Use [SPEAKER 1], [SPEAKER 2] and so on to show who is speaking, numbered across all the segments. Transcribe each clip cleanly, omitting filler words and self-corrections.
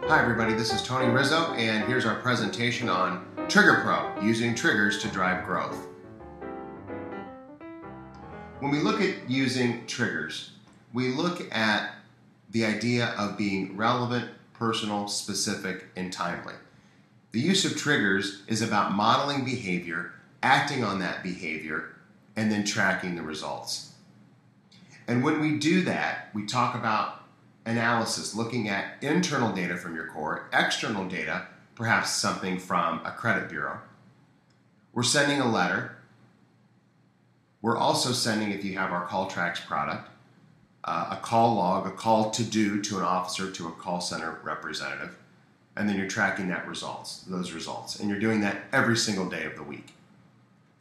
[SPEAKER 1] Hi everybody, this is Tony Rizzo, and here's our presentation on TriggerPro, using triggers to drive growth. When we look at using triggers, we look at the idea of being relevant, personal, specific, and timely. The use of triggers is about modeling behavior, acting on that behavior, and then tracking the results. And when we do that, we talk about analysis, looking at internal data from your core, external data, perhaps something from a credit bureau. We're sending a letter. We're also sending, if you have our call tracks product, a call log, a call to do to an officer, to a call center representative, and then you're tracking those results. And you're doing that every single day of the week.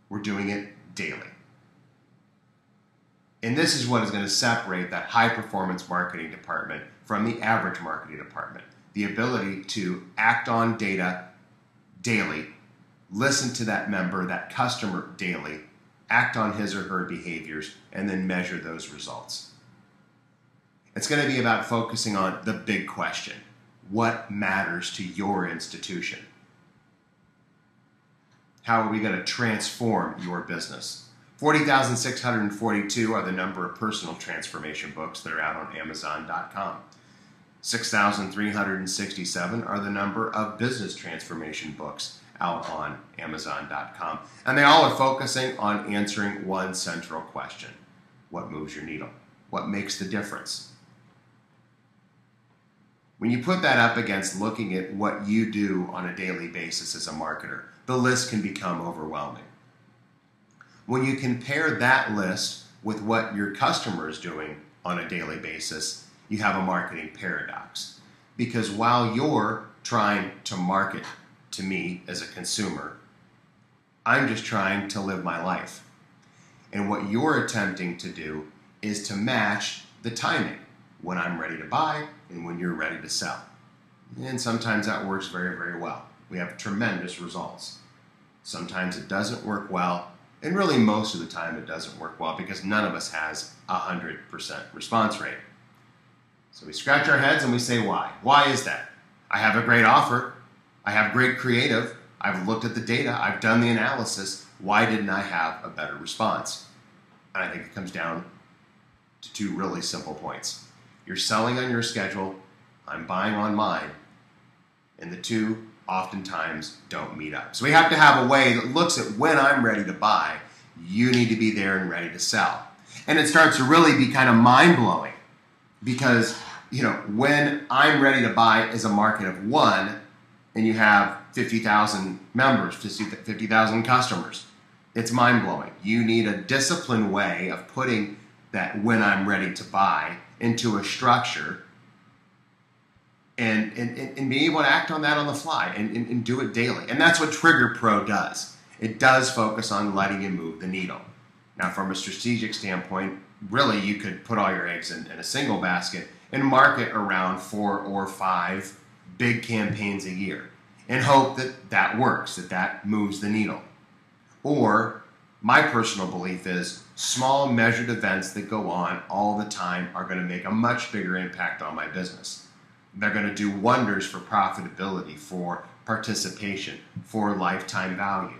[SPEAKER 1] We're doing it daily. And this is what is going to separate that high-performance marketing department from the average marketing department. The ability to act on data daily, listen to that member, that customer daily, act on his or her behaviors, and then measure those results. It's going to be about focusing on the big question. What matters to your institution? How are we going to transform your business? 40,642 are the number of personal transformation books that are out on Amazon.com. 6,367 are the number of business transformation books out on Amazon.com. And they all are focusing on answering one central question. What moves your needle? What makes the difference? When you put that up against looking at what you do on a daily basis as a marketer, the list can become overwhelming. When you compare that list with what your customer is doing on a daily basis, you have a marketing paradox. Because while you're trying to market to me as a consumer, I'm just trying to live my life. And what you're attempting to do is to match the timing, when I'm ready to buy and when you're ready to sell. And sometimes that works very, very well. We have tremendous results. Sometimes it doesn't work well. And really, most of the time, it doesn't work well because none of us has 100% response rate. So we scratch our heads and we say, why? Why is that? I have a great offer. I have great creative. I've looked at the data. I've done the analysis. Why didn't I have a better response? And I think it comes down to two really simple points. You're selling on your schedule. I'm buying on mine. And the two oftentimes don't meet up. So we have to have a way that looks at when I'm ready to buy, you need to be there and ready to sell. And it starts to really be kind of mind-blowing because, when I'm ready to buy is a market of one and you have 50,000 members, 50,000 customers, it's mind-blowing. You need a disciplined way of putting that when I'm ready to buy into a structure and being able to act on that on the fly and do it daily. And that's what TriggerPro does. It does focus on letting you move the needle. Now, from a strategic standpoint, really you could put all your eggs in a single basket and market around 4 or 5 big campaigns a year and hope that that works, that moves the needle. Or my personal belief is small measured events that go on all the time are going to make a much bigger impact on my business. They're going to do wonders for profitability, for participation, for lifetime value.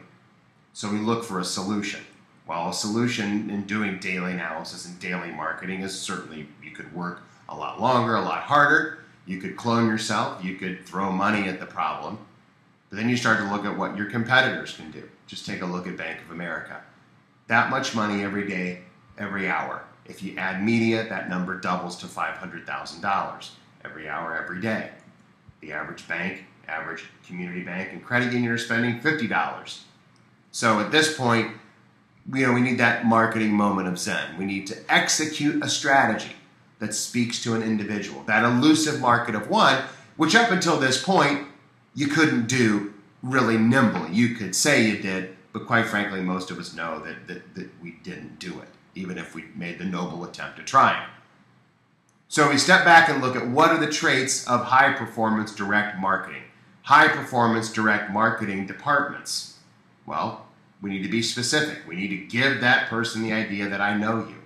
[SPEAKER 1] So we look for a solution. Well, a solution in doing daily analysis and daily marketing is certainly, you could work a lot longer, a lot harder. You could clone yourself. You could throw money at the problem. But then you start to look at what your competitors can do. Just take a look at Bank of America. That much money every day, every hour. If you add media, that number doubles to $500,000. Every hour, every day. The average bank, average community bank, and credit union are spending $50. So at this point, we need that marketing moment of Zen. We need to execute a strategy that speaks to an individual. That elusive market of one, which up until this point, you couldn't do really nimbly. You could say you did, but quite frankly, most of us know that we didn't do it, even if we made the noble attempt to try it. So we step back and look at what are the traits of high-performance direct marketing. High-performance direct marketing departments. Well, we need to be specific. We need to give that person the idea that I know you.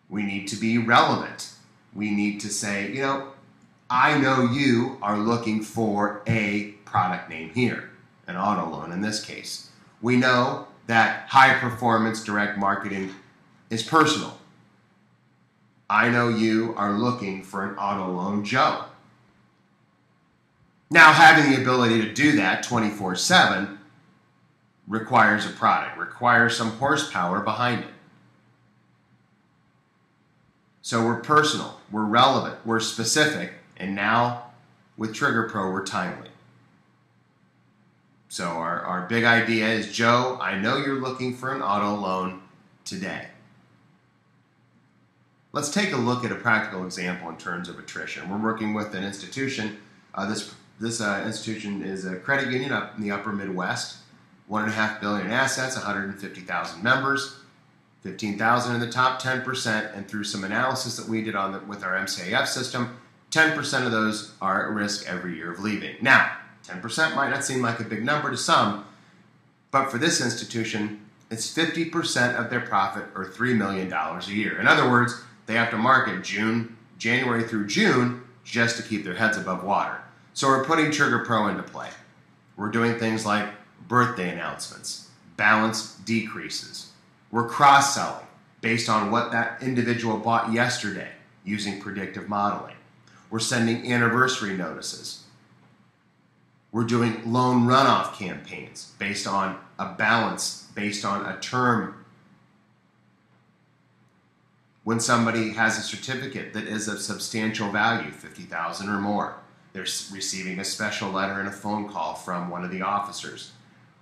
[SPEAKER 1] We need to be relevant. We need to say, I know you are looking for a product name here, an auto loan in this case. We know that high performance direct marketing is personal. I know you are looking for an auto loan, Joe. Now, having the ability to do that 24/7 requires a product, requires some horsepower behind it. So we're personal, we're relevant, we're specific, and now with TriggerPro, we're timely. So our big idea is, Joe, I know you're looking for an auto loan today. Let's take a look at a practical example in terms of attrition. We're working with an institution. This institution is a credit union up in the upper Midwest, $1.5 billion in assets, 150,000 members, 15,000 in the top 10%, and through some analysis that we did with our MCAF system, 10% of those are at risk every year of leaving. Now, 10% might not seem like a big number to some, but for this institution, it's 50% of their profit, or $3 million a year. In other words, they have to market January through June just to keep their heads above water. So we're putting TriggerPro into play. We're doing things like birthday announcements, balance decreases. We're cross-selling based on what that individual bought yesterday using predictive modeling. We're sending anniversary notices. We're doing loan runoff campaigns based on a balance, based on a term. When somebody has a certificate that is of substantial value, $50,000 or more, they're receiving a special letter and a phone call from one of the officers.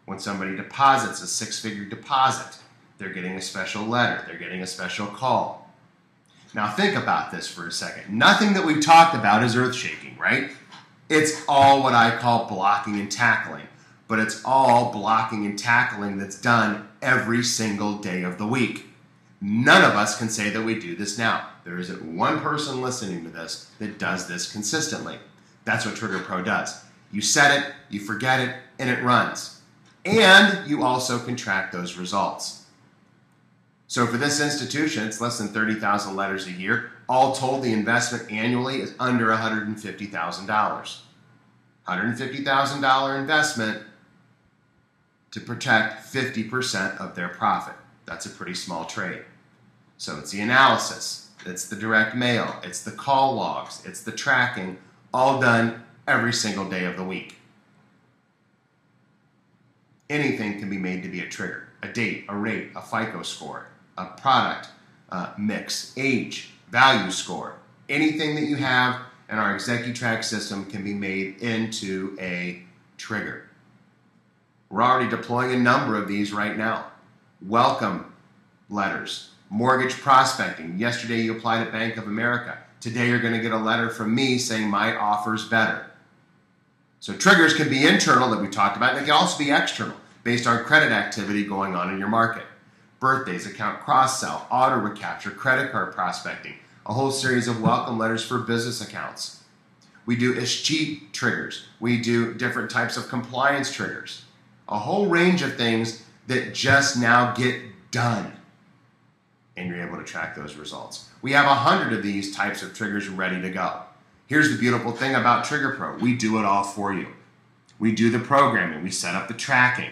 [SPEAKER 1] When somebody deposits a six-figure deposit, they're getting a special letter, they're getting a special call. Now think about this for a second. Nothing that we've talked about is earth-shaking, right? It's all what I call blocking and tackling, but it's all blocking and tackling that's done every single day of the week. None of us can say that we do this now. There isn't one person listening to this that does this consistently. That's what TriggerPro does. You set it, you forget it, and it runs. And you also can track those results. So for this institution, it's less than 30,000 letters a year. All told, the investment annually is under $150,000. $150,000 investment to protect 50% of their profit. That's a pretty small trade. So it's the analysis, it's the direct mail, it's the call logs, it's the tracking, all done every single day of the week. Anything can be made to be a trigger: a date, a rate, a FICO score, a product mix, age, value score. Anything that you have in our ExecuTrack system can be made into a trigger. We're already deploying a number of these right now. Welcome letters, mortgage prospecting. Yesterday you applied at Bank of America. Today you're going to get a letter from me saying my offer's better. So triggers can be internal that we talked about, and they can also be external based on credit activity going on in your market. Birthdays, account cross-sell, auto recapture, credit card prospecting, a whole series of welcome letters for business accounts. We do escheat triggers. We do different types of compliance triggers. A whole range of things that just now get done, and you're able to track those results. We have 100 of these types of triggers ready to go. Here's the beautiful thing about TriggerPro. We do it all for you. We do the programming. We set up the tracking.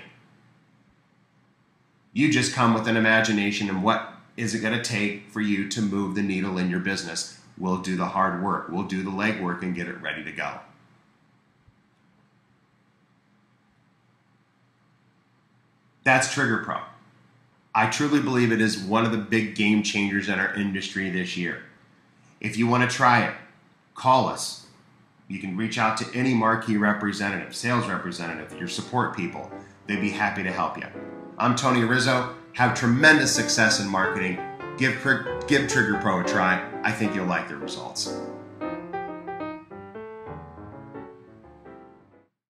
[SPEAKER 1] You just come with an imagination and what is it going to take for you to move the needle in your business. We'll do the hard work. We'll do the legwork and get it ready to go. That's TriggerPro. I truly believe it is one of the big game changers in our industry this year. If you want to try it, call us. You can reach out to any marquee representative, sales representative, your support people. They'd be happy to help you. I'm Tony Rizzo. Have tremendous success in marketing. Give TriggerPro a try. I think you'll like the results.